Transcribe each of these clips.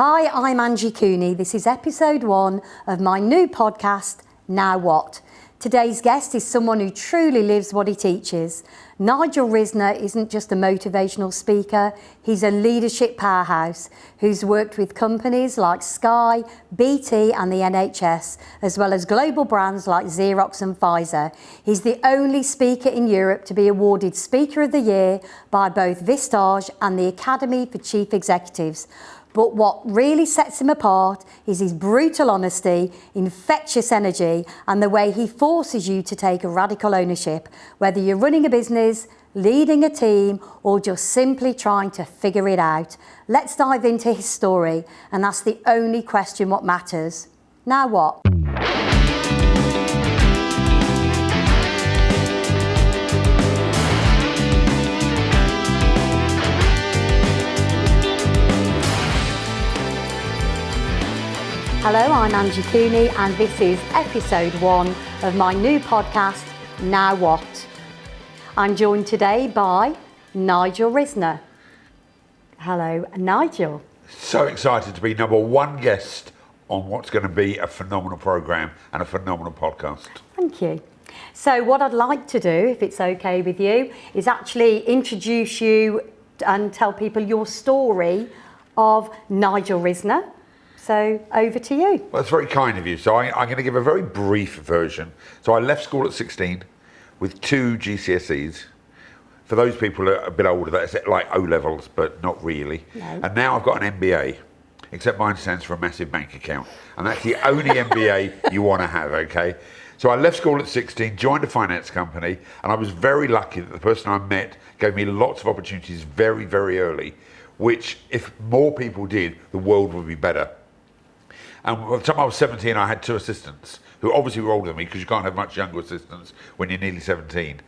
Hi, I'm Angi Cooney. This is episode 1 of my new podcast, Now What? Today's guest is someone who truly lives what he teaches. Nigel Risner isn't just a motivational speaker, he's a leadership powerhouse who's worked with companies like Sky, BT and the NHS, as well as global brands like Xerox and Pfizer. He's the only speaker in Europe to be awarded Speaker of the Year by both Vistage and the Academy for Chief Executives. But what really sets him apart is his brutal honesty, infectious energy, and the way he forces you to take a radical ownership, whether you're running a business, leading a team, or just simply trying to figure it out. Let's dive into his story and ask the only question what matters. Now what? Hello, I'm Angi Cooney and this is episode 1 of my new podcast, Now What? I'm joined today by Nigel Risner. Hello, Nigel. So excited to be number 1 guest on what's going to be a phenomenal programme and a phenomenal podcast. Thank you. So what I'd like to do, if it's okay with you, is actually introduce you and tell people your story of Nigel Risner. So over to you. Well, that's very kind of you. So I'm going to give a very brief version. So I left school at 16 with 2 GCSEs. For those people that are a bit older, that's like O-levels, but not really. No. And now I've got an MBA, except mine stands for a massive bank account. And that's the only MBA you want to have, okay? So I left school at 16, joined a finance company, and I was very lucky that the person I met gave me lots of opportunities very, very early, which if more people did, the world would be better. And by the time I was 17, I had 2 assistants who obviously were older than me because you can't have much younger assistants when you're nearly 17.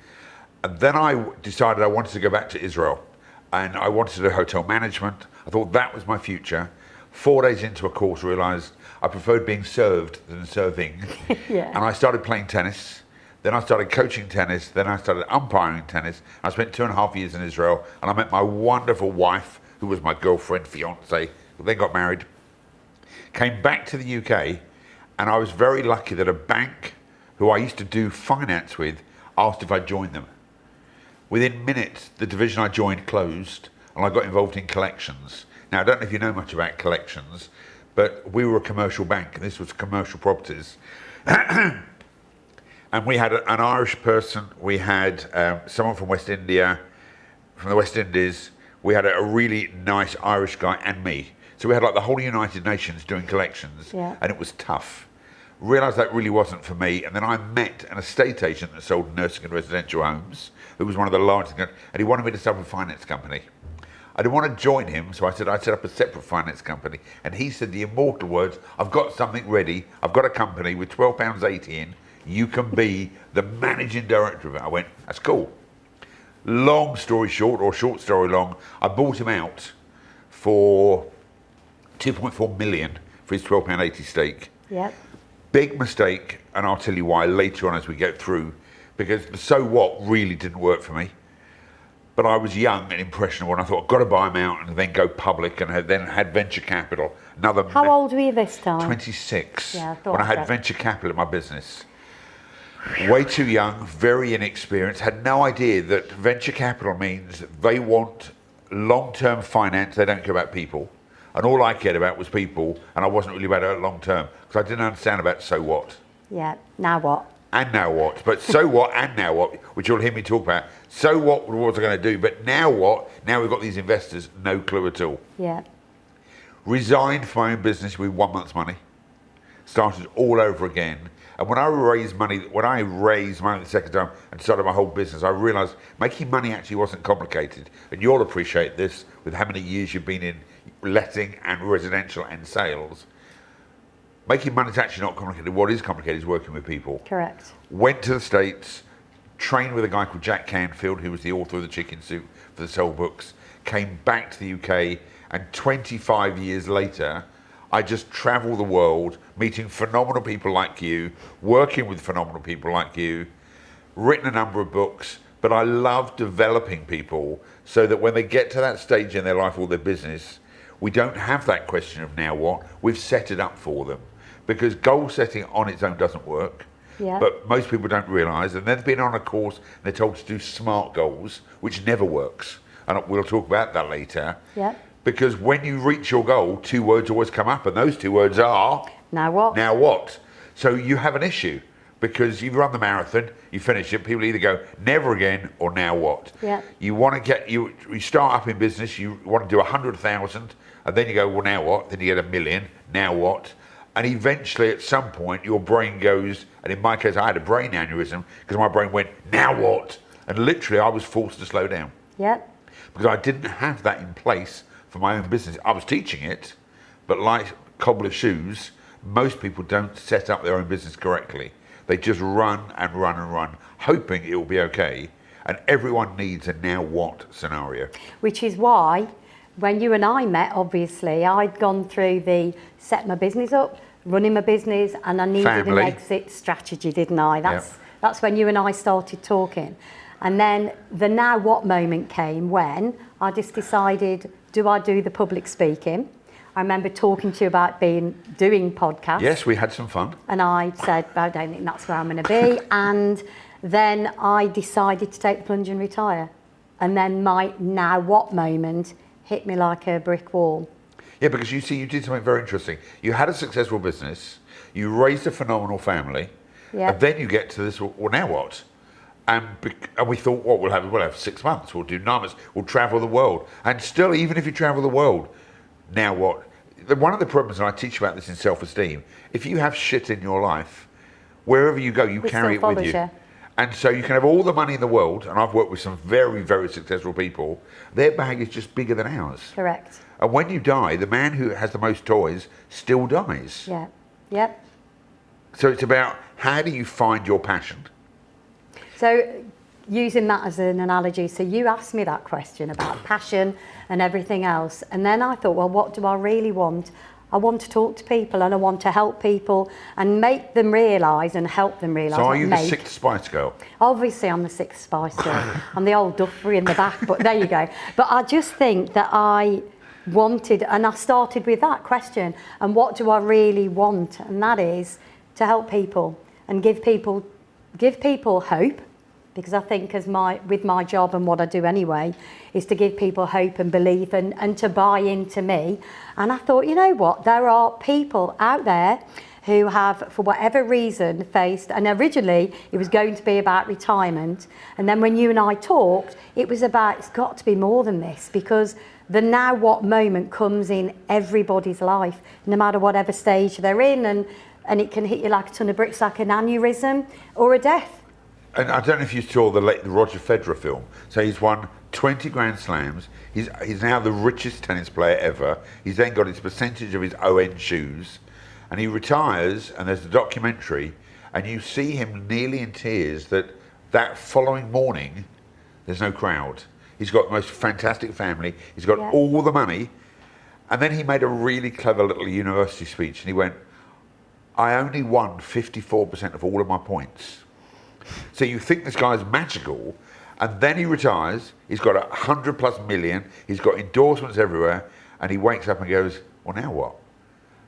And then I decided I wanted to go back to Israel and I wanted to do hotel management. I thought that was my future. 4 days into a course, realised I preferred being served than serving. Yeah. And I started playing tennis. Then I started coaching tennis. Then I started umpiring tennis. I spent 2.5 years in Israel and I met my wonderful wife, who was my girlfriend, fiance, who then got married. Came back to the UK, and I was very lucky that a bank who I used to do finance with asked if I'd join them. Within minutes, the division I joined closed, and I got involved in collections. Now, I don't know if you know much about collections, but we were a commercial bank, and this was commercial properties. And we had an Irish person, we had someone from West India, from the West Indies, we had a really nice Irish guy, and me. So we had like the whole United Nations doing collections, yeah. And it was tough. Realised that really wasn't for me, and then I met an estate agent that sold nursing and residential homes, who was one of the largest, and he wanted me to set up a finance company. I didn't want to join him, so I said I'd set up a separate finance company, and he said the immortal words, "I've got something ready, I've got a company with £12.80 in, you can be the managing director of it." I went, that's cool. Long story short, or short story long, I bought him out for 2.4 million for his £12.80 stake. Yep. Big mistake, and I'll tell you why later on as we go through, because the so what really didn't work for me. But I was young and impressionable, and I thought I've got to buy him out and then go public, and then had venture capital. How old were you this time? 26. Yeah, I thought when I had that. venture capital in my business. Way too young, very inexperienced, had no idea that venture capital means they want long-term finance, they don't care about people. And all I cared about was people, and I wasn't really about it long term, because I didn't understand about so what. Yeah, now what? And now what? But so what and now what, which you'll hear me talk about. So what was I going to do? But now what? Now we've got these investors, no clue at all. Yeah. Resigned from my own business with 1 month's money. Started all over again. And when I raised money the second time and started my whole business, I realised making money actually wasn't complicated. And you'll appreciate this with how many years you've been in letting and residential and sales. Making money is actually not complicated. What is complicated is working with people. Correct. Went to the States, trained with a guy called Jack Canfield, who was the author of The Chicken Soup for the Soul books, came back to the UK, and 25 years later, I just travel the world, meeting phenomenal people like you, working with phenomenal people like you, written a number of books, but I love developing people so that when they get to that stage in their life or their business, we don't have that question of now what. We've set it up for them, because goal setting on its own doesn't work. Yeah. But most people don't realise, and they've been on a course and they're told to do SMART goals, which never works. And we'll talk about that later. Yeah. Because when you reach your goal, 2 words always come up, and those 2 words are Now what? now what. So you have an issue, because you run the marathon, you finish it, people either go never again or now what. Yeah. You want to get, you start up in business, you want to do 100,000, and then you go, well, now what? Then you get 1 million, now what? And eventually at some point your brain goes, and in my case I had a brain aneurysm because my brain went, now what? And literally I was forced to slow down. Yeah. Because I didn't have that in place for my own business. I was teaching it, but like cobbler shoes, most people don't set up their own business correctly. They just run and run and run, hoping it will be okay. And everyone needs a now what scenario. Which is why when you and I met, obviously, I'd gone through the set my business up, running my business, and I needed Family. an exit strategy, didn't I? That's when you and I started talking. And then the now what moment came when I just decided, do I do the public speaking? I remember talking to you about doing podcasts. Yes, we had some fun. And I said, I don't think that's where I'm going to be. And then I decided to take the plunge and retire. And then my now what moment hit me like a brick wall. Yeah, because you see, you did something very interesting. You had a successful business, you raised a phenomenal family, and then you get to this, well, now what? And we thought, what we'll have 6 months, we'll do 9 months, we'll travel the world. And still, even if you travel the world, now what? One of the problems, and I teach about this in self-esteem, if you have shit in your life, wherever you go, you carry it with you. And so you can have all the money in the world, and I've worked with some very, very successful people, their bag is just bigger than ours. Correct. And when you die, the man who has the most toys still dies. Yeah. Yep. So it's about, how do you find your passion? So using that as an analogy, so you asked me that question about passion and everything else, and then I thought, well, what do I really want? I want to talk to people and I want to help people and make them realise and help them realise. So are you the 6th Spice Girl? Obviously I'm the 6th Spice Girl. I'm the old duffery in the back, but there you go. But I just think that I wanted, and I started with that question, and what do I really want? And that is to help people and give people hope, because I think with my job and what I do anyway, is to give people hope and belief and to buy into me. And I thought, you know what, there are people out there who have, for whatever reason, faced, and originally it was going to be about retirement. And then when you and I talked, it was about, it's got to be more than this, because the now what moment comes in everybody's life, no matter whatever stage they're in, and it can hit you like a ton of bricks, like an aneurysm or a death. And I don't know if you saw the Roger Federer film. So he's won 20 Grand Slams. He's now the richest tennis player ever. He's then got his percentage of his ON shoes. And he retires, and there's a documentary, and you see him nearly in tears that following morning, there's no crowd. He's got the most fantastic family. He's got all the money. And then he made a really clever little university speech, and he went, I only won 54% of all of my points. So you think this guy's magical, and then he retires, he's got 100+ million, he's got endorsements everywhere, and he wakes up and goes, well, now what?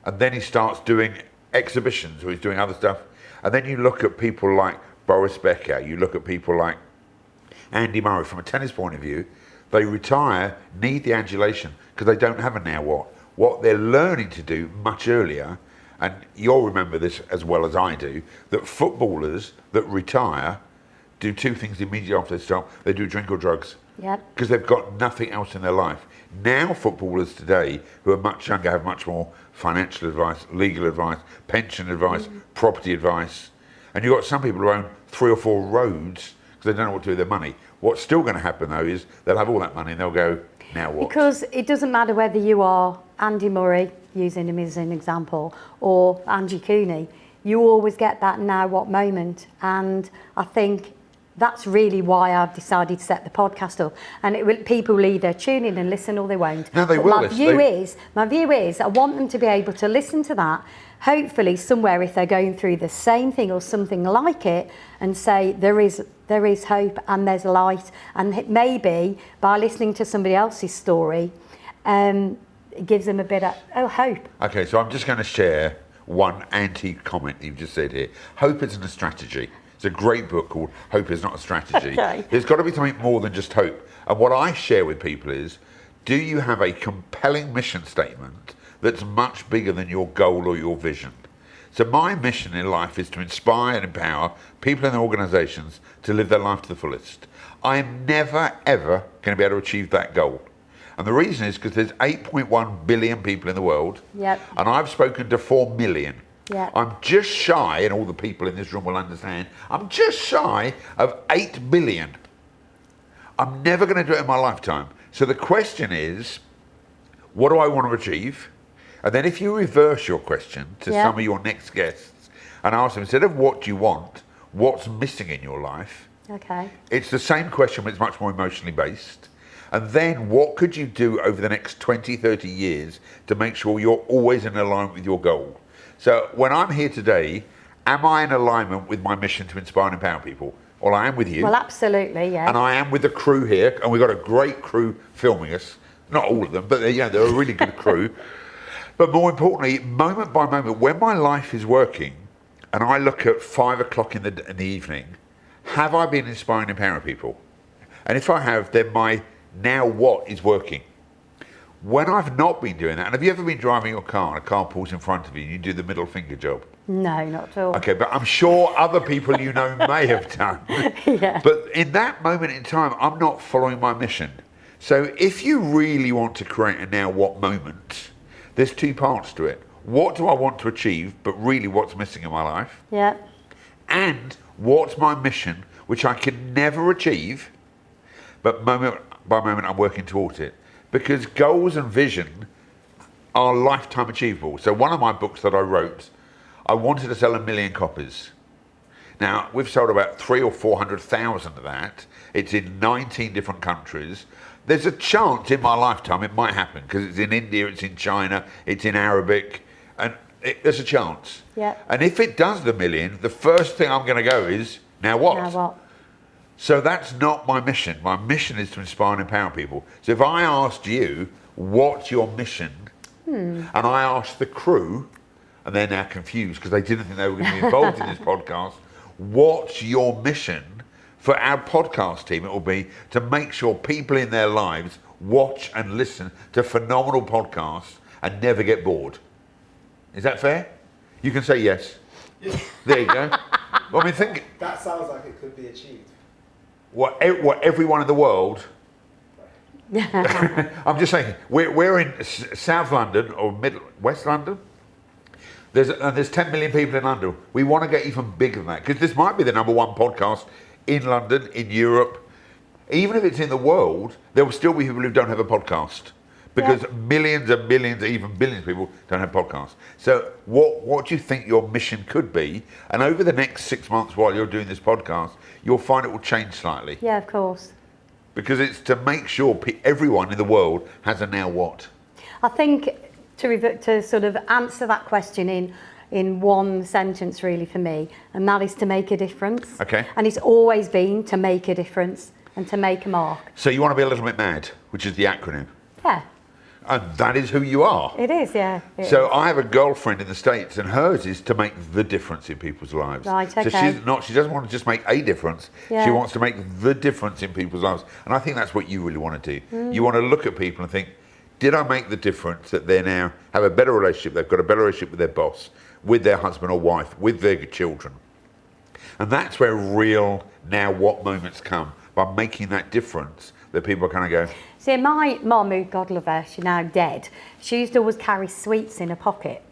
And then he starts doing exhibitions, or he's doing other stuff. And then you look at people like Boris Becker, you look at people like Andy Murray. From a tennis point of view, they retire, need the adulation, because they don't have a now what. What they're learning to do much earlier, and you'll remember this as well as I do, that footballers that retire do 2 things immediately after they start. They do drink or drugs. Yep. Because they've got nothing else in their life. Now footballers today, who are much younger, have much more financial advice, legal advice, pension advice, property advice. And you've got some people who own 3 or 4 roads because they don't know what to do with their money. What's still going to happen though is they'll have all that money and they'll go, now what? Because it doesn't matter whether you are Andy Murray, using him as an example, or Angi Cooney, you always get that now what moment. And I think that's really why I've decided to set the podcast up. And people will either tune in and listen or they won't. No, they but will. My view is I want them to be able to listen to that, hopefully somewhere if they're going through the same thing or something like it, and say there is hope and there's light. And maybe by listening to somebody else's story, it gives them a bit of hope. Okay, so I'm just going to share one anti-comment that you've just said here. Hope isn't a strategy. It's a great book called Hope is Not a Strategy. Okay. There's got to be something more than just hope. And what I share with people is, do you have a compelling mission statement that's much bigger than your goal or your vision? So my mission in life is to inspire and empower people and organisations to live their life to the fullest. I am never, ever going to be able to achieve that goal. And the reason is because there's 8.1 billion people in the world, Yep. and I've spoken to 4 million. Yep. I'm just shy, and all the people in this room will understand, I'm just shy of 8 billion. I'm never going to do it in my lifetime. So the question is, what do I want to achieve? And then if you reverse your question to Yeah. some of your next guests and ask them, instead of what do you want, what's missing in your life? Okay. It's the same question, but it's much more emotionally based. And then what could you do over the next 20, 30 years to make sure you're always in alignment with your goal? So when I'm here today, am I in alignment with my mission to inspire and empower people? Well, I am with you. Well, absolutely, yeah. And I am with the crew here, and we've got a great crew filming us. Not all of them, but they're a really good crew. But more importantly, moment by moment, when my life is working, and I look at 5 o'clock in the evening, have I been inspiring and empowering people? And if I have, then my now what is working. When I've not been doing that, and have you ever been driving your car and a car pulls in front of you and you do the middle finger job? No, not at all. Okay, but I'm sure other people you know may have done. Yeah. But in that moment in time, I'm not following my mission. So if you really want to create a now what moment, there's 2 parts to it. What do I want to achieve, but really what's missing in my life? Yeah. And what's my mission, which I can never achieve, but moment by moment I'm working towards it. Because goals and vision are lifetime achievable. So one of my books that I wrote, I wanted to sell 1 million copies. Now, we've sold about 300,000 or 400,000 of that. It's in 19 different countries. There's a chance in my lifetime it might happen, because it's in India, it's in China, it's in Arabic, and there's a chance. Yeah. And if it does the 1 million, the first thing I'm going to go is, now what? Now what? So that's not my mission. My mission is to inspire and empower people. So if I asked you, what's your mission? And I asked the crew, and they're now confused because they didn't think they were going to be involved in this podcast, what's your mission? For our podcast team, it will be to make sure people in their lives watch and listen to phenomenal podcasts and never get bored. Is that fair? You can say yes. There you go. Well, I mean, think... That sounds like it could be achieved. What everyone in the world... I'm just saying, we're in South London or West London. There's 10 million people in London. We want to get even bigger than that, because this might be the #1 podcast in London, in Europe. Even if it's in the world, there will still be people who don't have a podcast, because millions and millions, even billions of people don't have podcasts. So what do you think your mission could be? And over the next 6 months while you're doing this podcast, you'll find it will change slightly. Yeah, of course. Because it's to make sure everyone in the world has a now what. I think to sort of answer that question in one sentence really for me, and that is to make a difference. Okay. And it's always been to make a difference and to make a mark. So you want to be a little bit mad, which is the acronym. Yeah, And that is who you are. it is, yeah. it So is. I have a girlfriend in the States, and hers is to make the difference in people's lives. Right, So okay. she doesn't want to just make a difference. Yeah. She wants to make the difference in people's lives. And I think that's what you really want to do. You want to look at people and think, did I make the difference that they now have a better relationship, they've got a better relationship with their boss, with their husband or wife, with their children. And that's where real now what moments come, by making that difference that people kind of go, See, my mum, who, God love her, she's now dead, she used to always carry sweets in her pocket.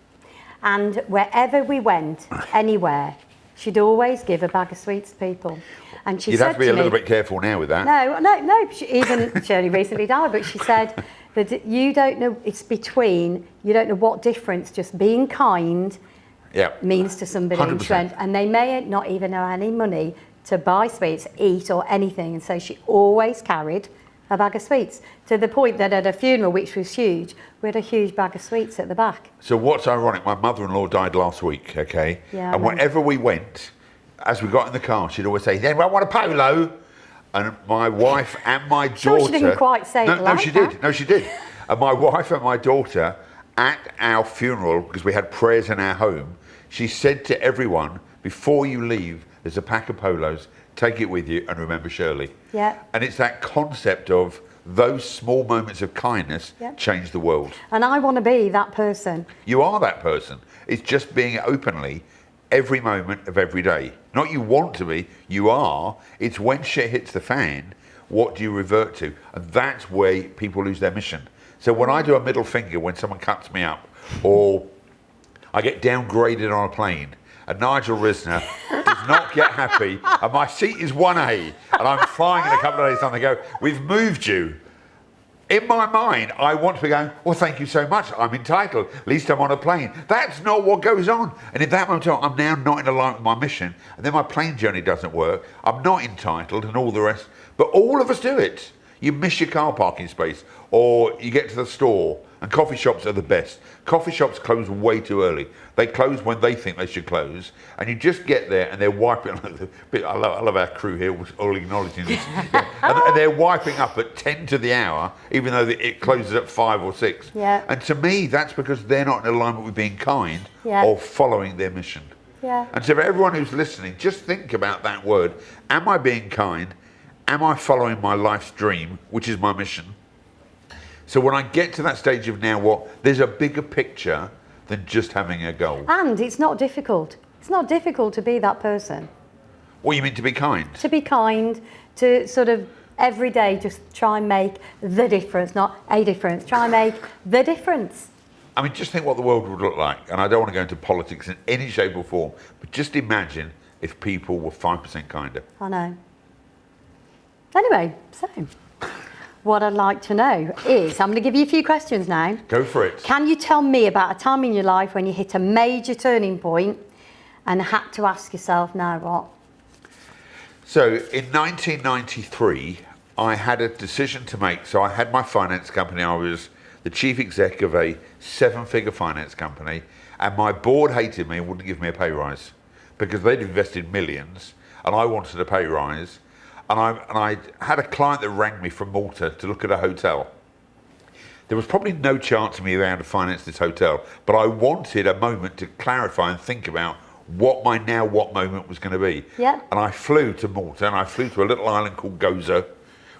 And wherever we went, anywhere, she'd always give a bag of sweets to people. And she you'd said have to be a little bit careful now with that. No, she only recently died, but she said that you don't know, it's between, you don't know what difference just being kind Yeah. means to somebody in 100%. Trent, and they may not even have any money to buy sweets, eat or anything, and so she always carried a bag of sweets, to the point that at a funeral, which was huge, we had a huge bag of sweets at the back. So what's ironic, my mother-in-law died last week, okay? Yeah, I and know. wherever we went, as we got in the car, she'd always say, anyone want a polo? And my wife and my daughter... Sure she didn't quite say it no, like she that. did. No, she did. And my wife and my daughter, at our funeral, because we had prayers in our home, she said to everyone, before you leave, there's a pack of polos, take it with you and remember Shirley. Yeah. And it's that concept of those small moments of kindness change the world. And I want to be that person. You are that person. It's just being it openly every moment of every day. Not you want to be, you are. It's when shit hits the fan, what do you revert to? And that's where people lose their mission. So when I do a middle finger when someone cuts me up, or I get downgraded on a plane, and Nigel Risner does not get happy, and my seat is 1A, and I'm flying in a couple of days time, they go, we've moved you. In my mind, I want to be going, well, thank you so much, I'm entitled, at least I'm on a plane. That's not what goes on. And in that moment, I'm now not in alignment with my mission, and then my plane journey doesn't work, I'm not entitled, and all the rest. But all of us do it. You miss your car parking space, or you get to the store, and coffee shops are the best. Coffee shops close way too early. They close when they think they should close, and you just get there and they're wiping. I love our crew here, all acknowledging this. Yeah. And they're wiping up at 10 to the hour, even though it closes at 5 or 6. Yeah. And to me, that's because they're not in alignment with being kind or following their mission. Yeah. And so for everyone who's listening, just think about that word. Am I being kind? Am I following my life's dream, which is my mission? So when I get to that stage of now what, there's a bigger picture than just having a goal. And it's not difficult. It's not difficult to be that person. What you mean to be kind? To be kind, to sort of every day just try and make the difference, not a difference. Try and make the difference. I mean, just think what the world would look like. And I don't want to go into politics in any shape or form, but just imagine if people were 5% kinder. I know. Anyway, so what I'd like to know is, I'm going to give you a few questions now. Go for it. Can you tell me about a time in your life when you hit a major turning point and had to ask yourself, now what? So in 1993, I had a decision to make. So I had my finance company. I was the chief exec of a 7-figure finance company, and my board hated me and wouldn't give me a pay rise because they'd invested millions and I wanted a pay rise. And I had a client that rang me from Malta to look at a hotel. There was probably no chance of me being able to finance this hotel, but I wanted a moment to clarify and think about what my now what moment was going to be. Yeah. And I flew to Malta, and I flew to a little island called Gozo,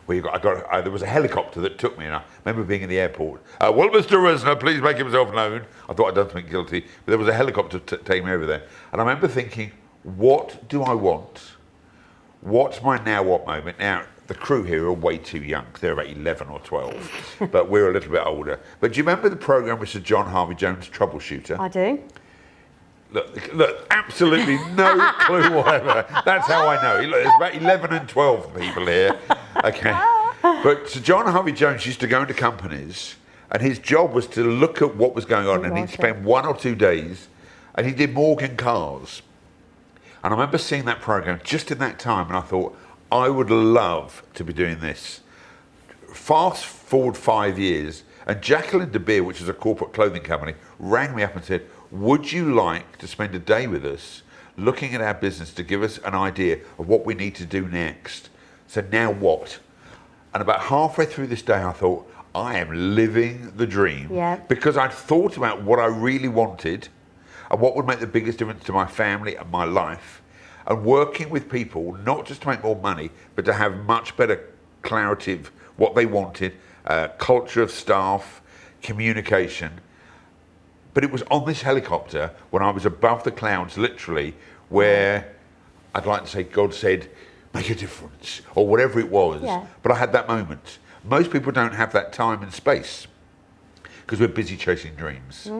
where there was a helicopter that took me, and I remember being in the airport. Well, Mr. Risner, please make himself known. I thought I'd done something guilty, but there was a helicopter taking me over there. And I remember thinking, what do I want? What's my now what moment? Now, the crew here are way too young. They're about 11 or 12, but we're a little bit older. But do you remember the programme with Sir John Harvey Jones, Troubleshooter? I do. Look, absolutely no clue whatever. That's how I know. Look, there's about 11 and 12 people here. Okay. But Sir John Harvey Jones used to go into companies, and his job was to look at what was going on, and he'd spend 1 or 2 days, and he did Morgan cars. And I remember seeing that program just in that time, and I thought, I would love to be doing this. Fast forward 5 years, and Jacqueline De Beer, which is a corporate clothing company, rang me up and said, would you like to spend a day with us looking at our business to give us an idea of what we need to do next? So now what? And about halfway through this day, I thought, I am living the dream. Yeah. Because I'd thought about what I really wanted, and what would make the biggest difference to my family and my life, and working with people, not just to make more money, but to have much better clarity of what they wanted, culture of staff, communication. But it was on this helicopter, when I was above the clouds, literally, where I'd like to say God said, make a difference, or whatever it was. Yeah. But I had that moment. Most people don't have that time and space, because we're busy chasing dreams.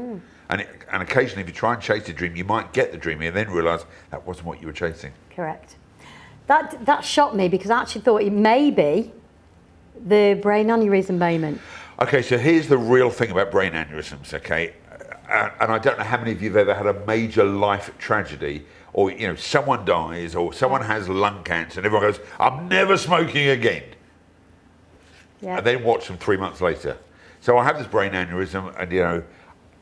And occasionally, if you try and chase a dream, you might get the dream and then realise that wasn't what you were chasing. Correct. That shocked me because I actually thought it may be the brain aneurysm moment. Okay, so here's the real thing about brain aneurysms, okay? And I don't know how many of you have ever had a major life tragedy, or someone dies, or someone has lung cancer, and everyone goes, I'm never smoking again. Yeah. And then watch them 3 months later. So I have this brain aneurysm, and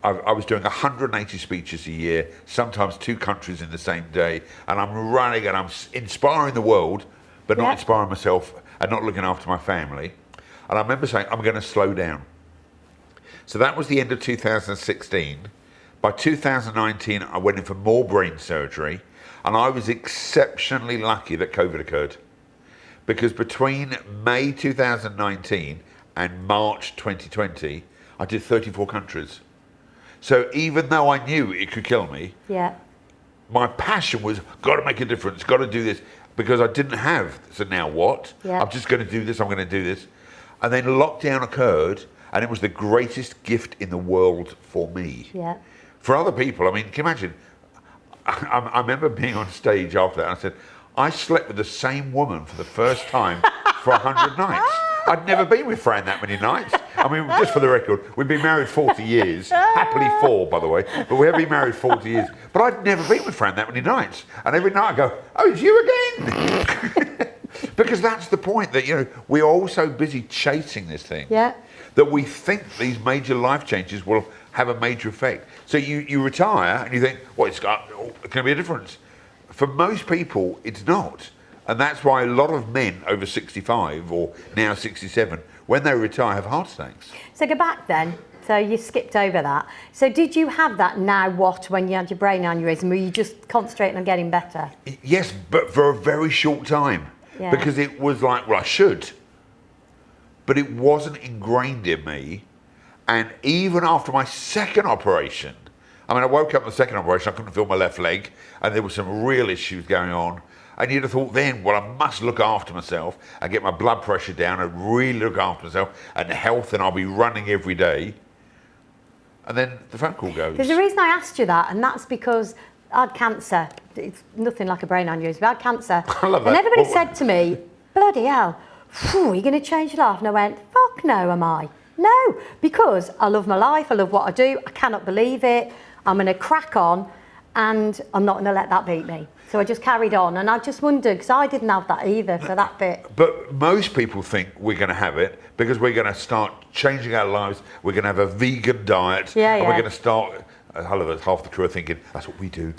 I was doing 180 speeches a year, sometimes 2 countries in the same day, and I'm running and I'm inspiring the world, but not inspiring myself and not looking after my family. And I remember saying, I'm going to slow down. So that was the end of 2016. By 2019, I went in for more brain surgery, and I was exceptionally lucky that COVID occurred. Because between May 2019 and March 2020, I did 34 countries. So even though I knew it could kill me, Yeah. my passion was, got to make a difference, got to do this, because I didn't have, so now what? Yeah. I'm just going to do this, I'm going to do this. And then lockdown occurred, and it was the greatest gift in the world for me. Yeah. For other people, I mean, can you imagine? I remember being on stage after that, and I said, I slept with the same woman for the first time for 100 nights. I'd never been with Fran that many nights. I mean, just for the record, we've been married 40 years, happily 4, by the way, but we have been married 40 years. But I'd never been with Fran that many nights. And every night I go, oh, it's you again. Because that's the point, that, you know, we're all so busy chasing this thing, Yeah. that we think these major life changes will have a major effect. So you retire and you think, well, it's going to be a difference. For most people, it's not. And that's why a lot of men over 65 or now 67, when they retire, have heart attacks. So go back then. So you skipped over that. So did you have that now what when you had your brain aneurysm? Were you just concentrating on getting better? Yes, but for a very short time. Yeah. Because it was like, well, I should. But it wasn't ingrained in me. And even after my second operation, I mean, I woke up in the second operation, I couldn't feel my left leg, and there were some real issues going on. And you'd have thought then, well, I must look after myself and get my blood pressure down and really look after myself and health, and I'll be running every day. And then the phone call goes. There's a reason I asked you that, and that's because I had cancer. It's nothing like a brain aneurysm, but I had cancer. I love that. And everybody Well, said to me, bloody hell, phew, are you going to change your life? And I went, fuck no, am I? No, because I love my life, I love what I do, I cannot believe it, I'm going to crack on, and I'm not going to let that beat me. So I just carried on, and I just wondered, because I didn't have that either for that bit. But most people think we're going to have it because we're going to start changing our lives. We're going to have a vegan diet. Yeah, and yeah. we're going to start, half the crew are thinking, that's what we do.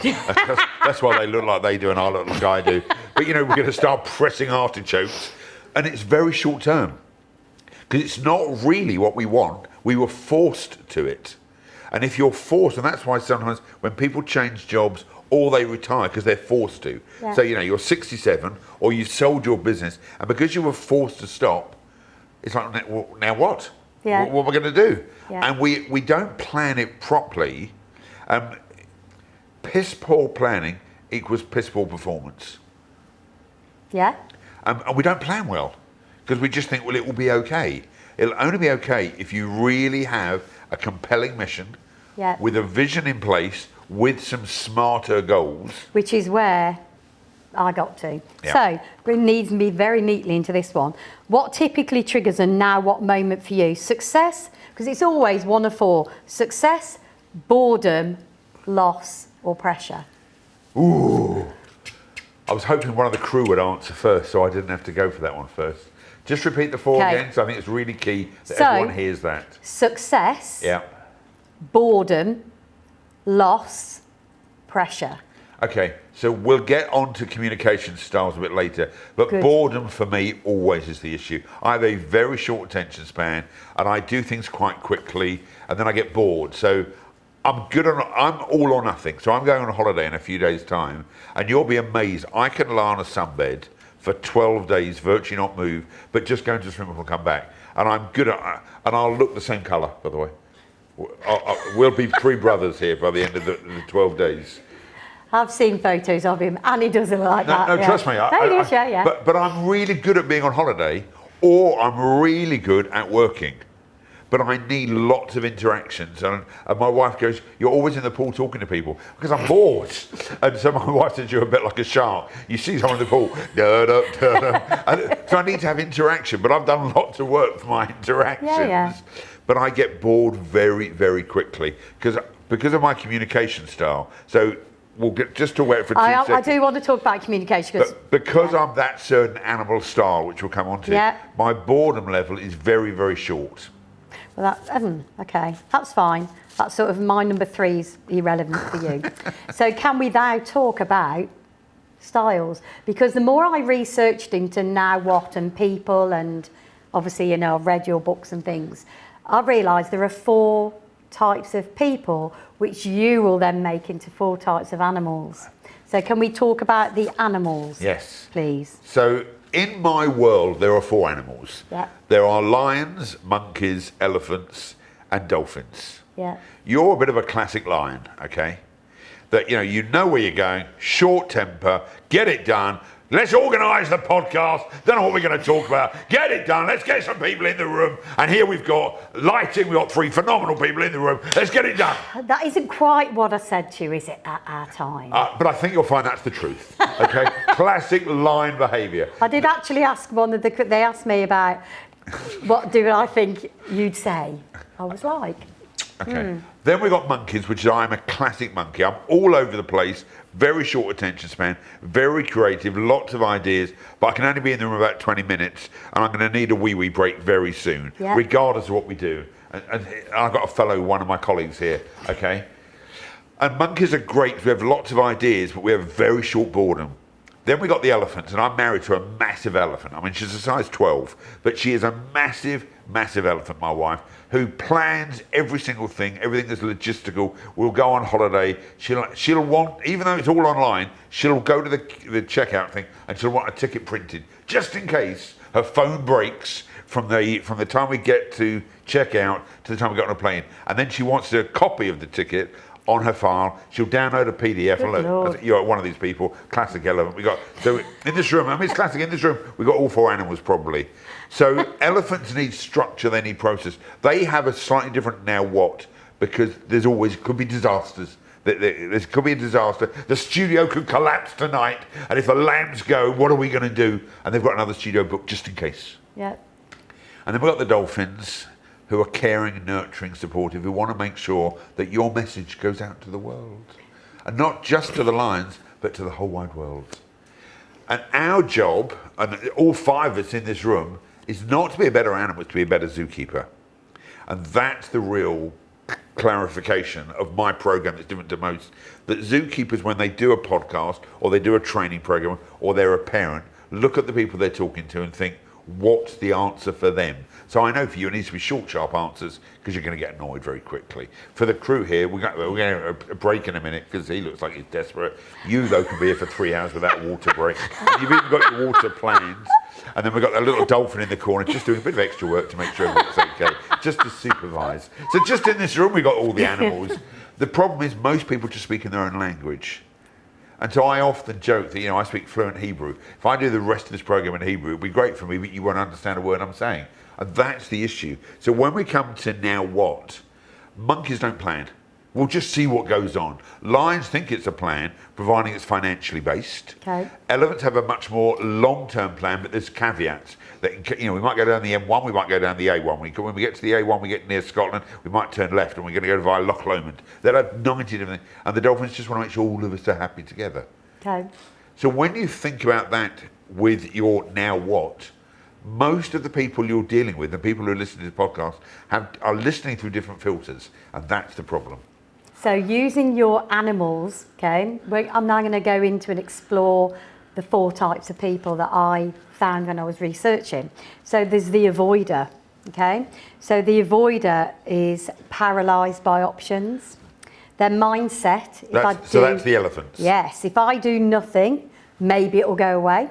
That's why they look like they do and I look like I do. But, you know, we're going to start pressing artichokes. And it's very short term. Because it's not really what we want. We were forced to it. And if you're forced, and that's why sometimes when people change jobs or they retire because they're forced to. Yeah. So, you know, you're 67 or you sold your business, and because you were forced to stop, it's like, well, now what? Yeah. What am I going to do? Yeah. And we don't plan it properly. Piss poor planning equals piss poor performance. Yeah? And we don't plan well because we just think, well, it will be okay. It'll only be okay if you really have a compelling mission, Yeah. with a vision in place, with some smarter goals. Which is where I got to. Yeah. So, it needs me very neatly into this one. What typically triggers a now what moment for you? Success, because it's always one of 4. Success, boredom, loss, or pressure. Ooh. I was hoping one of the crew would answer first, so I didn't have to go for that one first. Just repeat the 4 Okay. again, so I think it's really key that So- everyone hears that. Success, Yeah. boredom, loss, pressure. Okay, so we'll get on to communication styles a bit later, but Good. boredom for me always is the issue. I have a very short attention span, and I do things quite quickly, and then I get bored. So I'm all or nothing. So I'm going on a holiday in a few days' time, and you'll be amazed. I can lie on a sunbed for 12 days, virtually not move, but just go into the swimming pool and come back. And I'm good at, and I'll look the same colour, by the way. We'll be 3 brothers here by the end of the 12 days. I've seen photos of him, and he doesn't like that. No, yeah. trust me. No, he does, yeah. But I'm really good at being on holiday, or I'm really good at working. But I need lots of interactions. And my wife goes, you're always in the pool talking to people, because I'm bored. And so my wife says, you're a bit like a shark. You see someone in the pool, and so I need to have interaction, but I've done lots of work for my interactions. Yeah. But I get bored very, very quickly because of my communication style. So we'll just talk about it for 2 seconds. I do want to talk about communication. But because I'm that certain animal style, which we'll come on to, Yeah. my boredom level is very, very short. Well, okay, that's fine. That's sort of my number 3 is irrelevant for you. So can we now talk about styles? Because the more I researched into now what and people, and obviously, you know, I've read your books and things, I realised there are 4 types of people which you will then make into 4 types of animals. So can we talk about the animals? Yes. Please. So in my world, there are 4 animals. Yeah. There are lions, monkeys, elephants, and dolphins. Yeah. You're a bit of a classic lion, okay? That you know where you're going, short temper, get it done. Let's organise the podcast. Don't know what we're going to talk about. Get it done. Let's get some people in the room. And here we've got lighting. We've got 3 phenomenal people in the room. Let's get it done. That isn't quite what I said to you, is it, at our time? But I think you'll find that's the truth. Okay, classic lion behaviour. I did actually ask they asked me about what do I think you'd say. I was like, Okay. Then we've got monkeys, which is I'm a classic monkey. I'm all over the place, very short attention span, very creative, lots of ideas, but I can only be in the room about 20 minutes and I'm going to need a wee break very soon, Yeah. regardless of what we do. And I've got one of my colleagues here, okay? And monkeys are great. We have lots of ideas, but we have very short boredom. Then we got the elephants, and I'm married to a massive elephant. I mean, she's a size 12, but she is a massive, massive elephant, my wife, who plans every single thing, everything that's logistical. We'll go on holiday. She'll want, even though it's all online, she'll go to the checkout thing and she'll want a ticket printed, just in case her phone breaks from the time we get to checkout to the time we get on a plane. And then she wants a copy of the ticket on her file. She'll download a PDF. Good Lord. You're one of these people, classic elephant. So in this room, I mean, it's classic. In this room, we've got all 4 animals probably. So elephants need structure, they need process. They have a slightly different now what, because could be disasters. There could be a disaster. The studio could collapse tonight, and if the lambs go, what are we going to do? And they've got another studio booked just in case. yeah. And then we've got the dolphins, who are caring, nurturing, supportive, who want to make sure that your message goes out to the world. And not just to the lions, but to the whole wide world. And our job, and all 5 of us in this room, is not to be a better animal, it's to be a better zookeeper. And that's the real clarification of my program that's different to most. That zookeepers, when they do a podcast, or they do a training program, or they're a parent, look at the people they're talking to and think, what's the answer for them? So I know for you it needs to be short, sharp answers because you're going to get annoyed very quickly. For the crew here, we're going to have a break in a minute because he looks like he's desperate. You, though, can be here for 3 hours without water break. You've even got your water plans. And then we've got a little dolphin in the corner just doing a bit of extra work to make sure everything's okay, just to supervise. So just in this room, we've got all the animals. The problem is most people just speak in their own language. And so I often joke that, I speak fluent Hebrew. If I do the rest of this program in Hebrew, it'd be great for me, but you won't understand a word I'm saying. And that's the issue. So when we come to now what, monkeys don't plan. We'll just see what goes on. Lions think it's a plan, providing it's financially based. Okay. Elephants have a much more long-term plan, but there's caveats. That, we might go down the M1, we might go down the A1. When we get to the A1, we get near Scotland, we might turn left and we're going to go via Loch Lomond. There are 90 different things. And the dolphins just want to make sure all of us are happy together. Okay. So when you think about that with your now what, most of the people you're dealing with, the people who listen to this podcast, are listening through different filters, and that's the problem. So using your animals, okay, I'm now going to go into and explore the 4 types of people that I found when I was researching. So there's the avoider, okay? So the avoider is paralysed by options. Their mindset, So that's the elephants. Yes, if I do nothing, maybe it'll go away.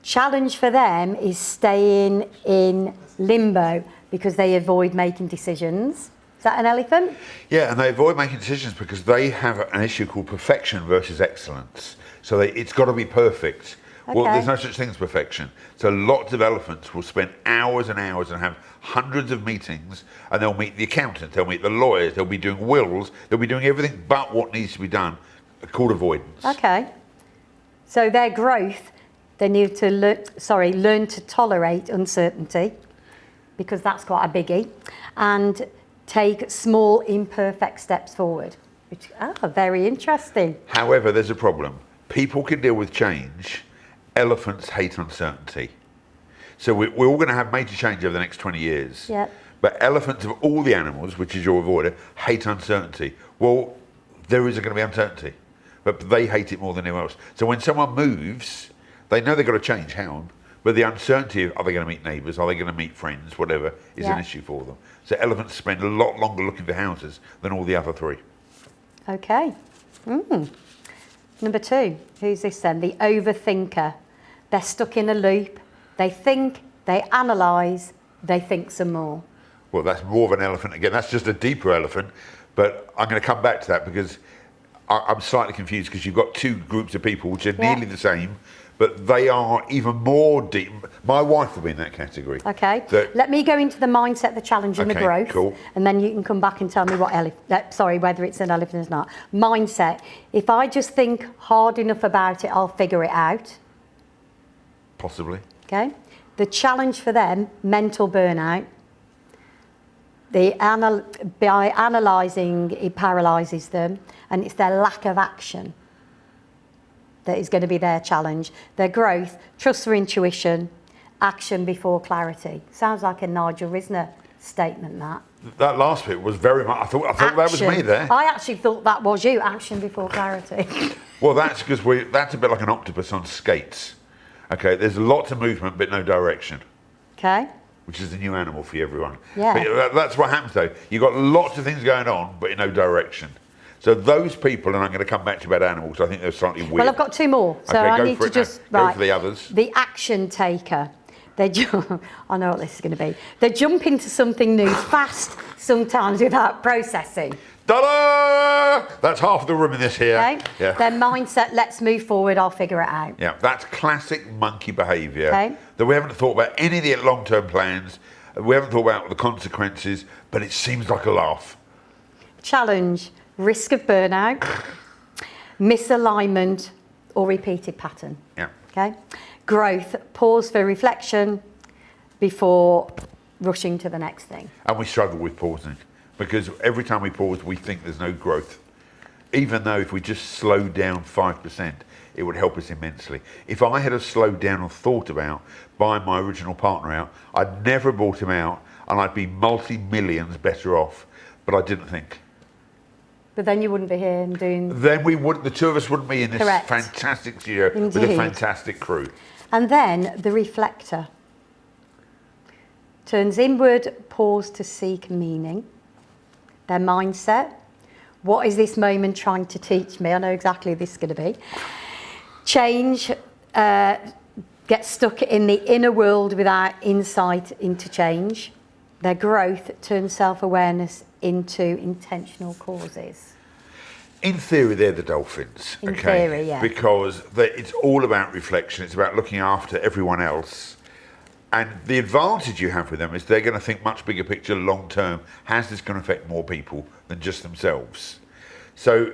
Challenge for them is staying in limbo because they avoid making decisions. Is that an elephant? Yeah, and they avoid making decisions because they have an issue called perfection versus excellence. So it's got to be perfect. Well, Okay. there's no such thing as perfection. So lots of elephants will spend hours and hours and have hundreds of meetings, and they'll meet the accountants, they'll meet the lawyers, they'll be doing wills, they'll be doing everything but what needs to be done, called avoidance. Okay. So their growth, they need to learn to tolerate uncertainty, because that's quite a biggie, and take small imperfect steps forward, which very interesting. However, there's a problem. People can deal with change. Elephants hate uncertainty. So we're all going to have major change over the next 20 years. Yep. But elephants of all the animals, which is your avoider, hate uncertainty. Well, there is going to be uncertainty, but they hate it more than anyone else. So when someone moves, they know they've got to change. Hang on. But the uncertainty of, are they going to meet neighbours, are they going to meet friends, whatever, is an Yeah. issue for them. So elephants spend a lot longer looking for houses than all the other three. Okay. Number 2, who's this then? The overthinker. They're stuck in a loop. They think, they analyse, they think some more. Well, that's more of an elephant again. That's just a deeper elephant. But I'm going to come back to that because I'm slightly confused because you've got two groups of people which are nearly the same, but they are even more deep. My wife will be in that category. Okay. That- Let me go into the mindset, the challenge, and the Okay, growth, cool. and then you can come back and tell me what whether it's an elephant or not. Mindset. If I just think hard enough about it, I'll figure it out. Possibly. Okay. The challenge for them, mental burnout. By analysing, it paralyses them, and it's their lack of action that is going to be their challenge. Their growth, trust their intuition, action before clarity. Sounds like a Nigel Risner statement, that. That last bit was very much, I thought that was me there. I actually thought that was you, action before clarity. Well, that's because that's a bit like an octopus on skates. Okay, there's lots of movement but no direction, Okay. which is a new animal for everyone. Yeah. But that's what happens though. You've got lots of things going on but in no direction. So those people, and I'm going to come back to you about animals, I think they're slightly weird. Well, I've got 2 more, so Okay, I go need for to it now. just... Go for the others. The action taker. I know what this is going to be. They jump into something new fast, sometimes without processing. Ta-da! That's half the room in this here. Okay? Yeah. Their mindset, let's move forward, I'll figure it out. Yeah, that's classic monkey behaviour. Okay. That we haven't thought about any of the long-term plans. We haven't thought about the consequences, but it seems like a laugh. Challenge, risk of burnout, misalignment or repeated pattern. Yeah. Okay? Growth, pause for reflection before rushing to the next thing. And we struggle with pausing because every time we pause, we think there's no growth. Even though if we just slowed down 5%, it would help us immensely. If I had have slowed down and thought about buying my original partner out, I'd never bought him out and I'd be multi-millions better off, but I didn't think. But then you wouldn't be here and doing... Then the two of us wouldn't be in this Correct. fantastic studio with a Indeed. fantastic crew. And then the reflector. Turns inward, pause to seek meaning. Their mindset. What is this moment trying to teach me? I know exactly this is going to be. Change, get stuck in the inner world without insight into change. Their growth turns self-awareness into intentional causes. In theory, they're the dolphins. In theory, yeah. Because it's all about reflection. It's about looking after everyone else. And the advantage you have with them is they're going to think much bigger picture, long term. How's this going to affect more people than just themselves? So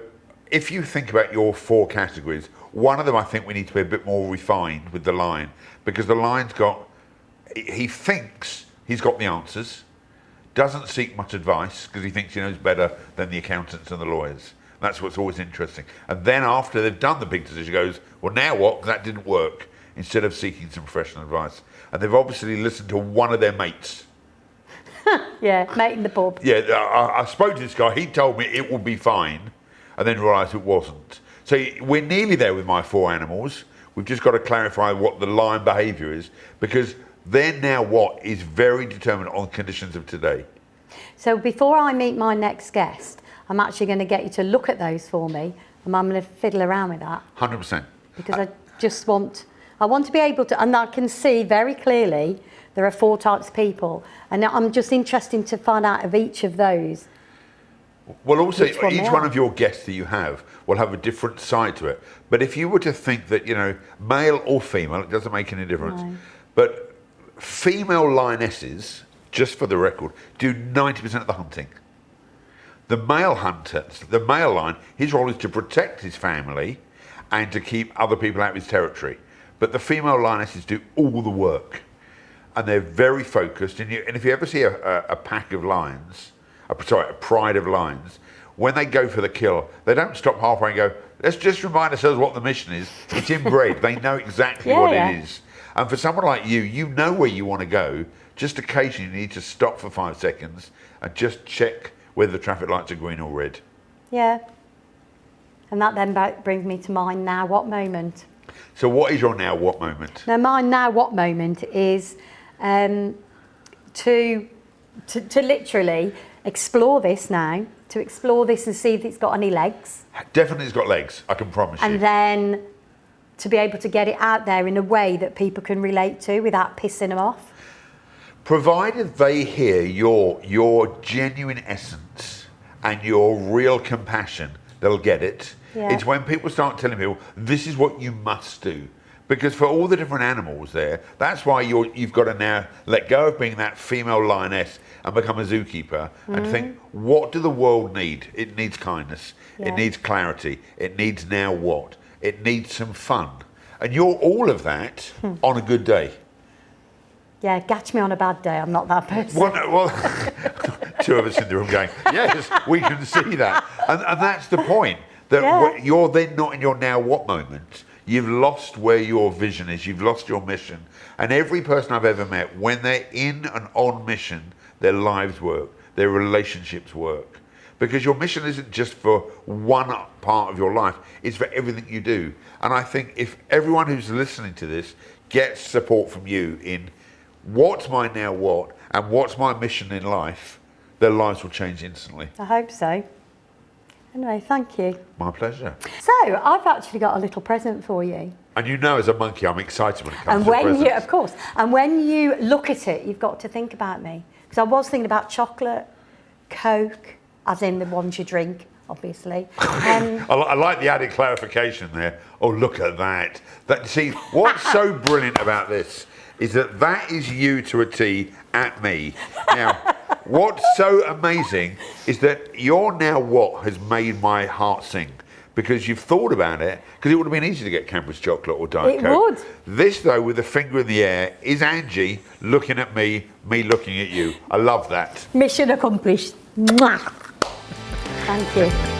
if you think about your 4 categories, one of them I think we need to be a bit more refined with the lion, because the lion's he thinks he's got the answers, doesn't seek much advice because he thinks he knows better than the accountants and the lawyers. That's what's always interesting. And then after they've done the big decision, goes, well, now what? 'Cause that didn't work, instead of seeking some professional advice. And they've obviously listened to one of their mates. Yeah, mate in the pub. Yeah, I spoke to this guy. He told me it would be fine, and then realised it wasn't. So we're nearly there with my 4 animals. We've just got to clarify what the lion behaviour is, because their now what is very determined on the conditions of today. So before I meet my next guest, I'm actually going to get you to look at those for me, and I'm going to fiddle around with that 100%. because I want to be able to, and I can see very clearly there are 4 types of people, and I'm just interested to find out of each of those. Well, also, Which one each they one are. of your guests that you have will have a different side to it. But if you were to think that, male or female, it doesn't make any difference. No. But female lionesses, just for the record, do 90% of the hunting. The male hunter, the male lion, his role is to protect his family and to keep other people out of his territory. But the female lionesses do all the work. And they're very focused. And if you ever see a pack of lions, a pride of lions, when they go for the kill, they don't stop halfway and go, let's just remind ourselves what the mission is. It's inbred. They know exactly what Yeah. it is. And for someone like you know where you want to go. Just occasionally you need to stop for 5 seconds and just check whether the traffic lights are green or red. Yeah. And that then brings me to mine now. What moment? So what is your now what moment? Now, my now what moment is to literally explore this now, to explore this and see if it's got any legs. Definitely it's got legs, I can promise you. And then to be able to get it out there in a way that people can relate to without pissing them off. Provided they hear your genuine essence and your real compassion, they'll get it. Yeah. It's when people start telling people, this is what you must do. Because for all the different animals there, that's why you've got to now let go of being that female lioness and become a zookeeper and think, what do the world need? It needs kindness. Yeah. It needs clarity. It needs now what? It needs some fun. And you're all of that on a good day. Yeah, catch me on a bad day. I'm not that person. Well, two of us in the room going, yes, we can see that. And that's the point, that you're then not in your now what moment. You've lost where your vision is. You've lost your mission. And every person I've ever met, when they're in and on mission, their lives work, their relationships work. Because your mission isn't just for one part of your life, it's for everything you do. And I think if everyone who's listening to this gets support from you in what's my now what and what's my mission in life, their lives will change instantly. I hope so. Anyway, thank you. My pleasure. So, I've actually got a little present for you. And you know, as a monkey, I'm excited when it comes And to when presents. you, of course, and when you look at it, you've got to think about me. Because I was thinking about chocolate, Coke, as in the ones you drink, obviously. I like the added clarification there. Oh, look at that. See, what's so brilliant about this is that is you to a T at me. Now, what's so amazing is that your now what has made my heart sing. Because you've thought about it, because it would have been easy to get Cambridge chocolate or Diet Coke. It would. This, though, with a finger in the air, is Angie looking at me looking at you. I love that. Mission accomplished. Mwah. Thank you.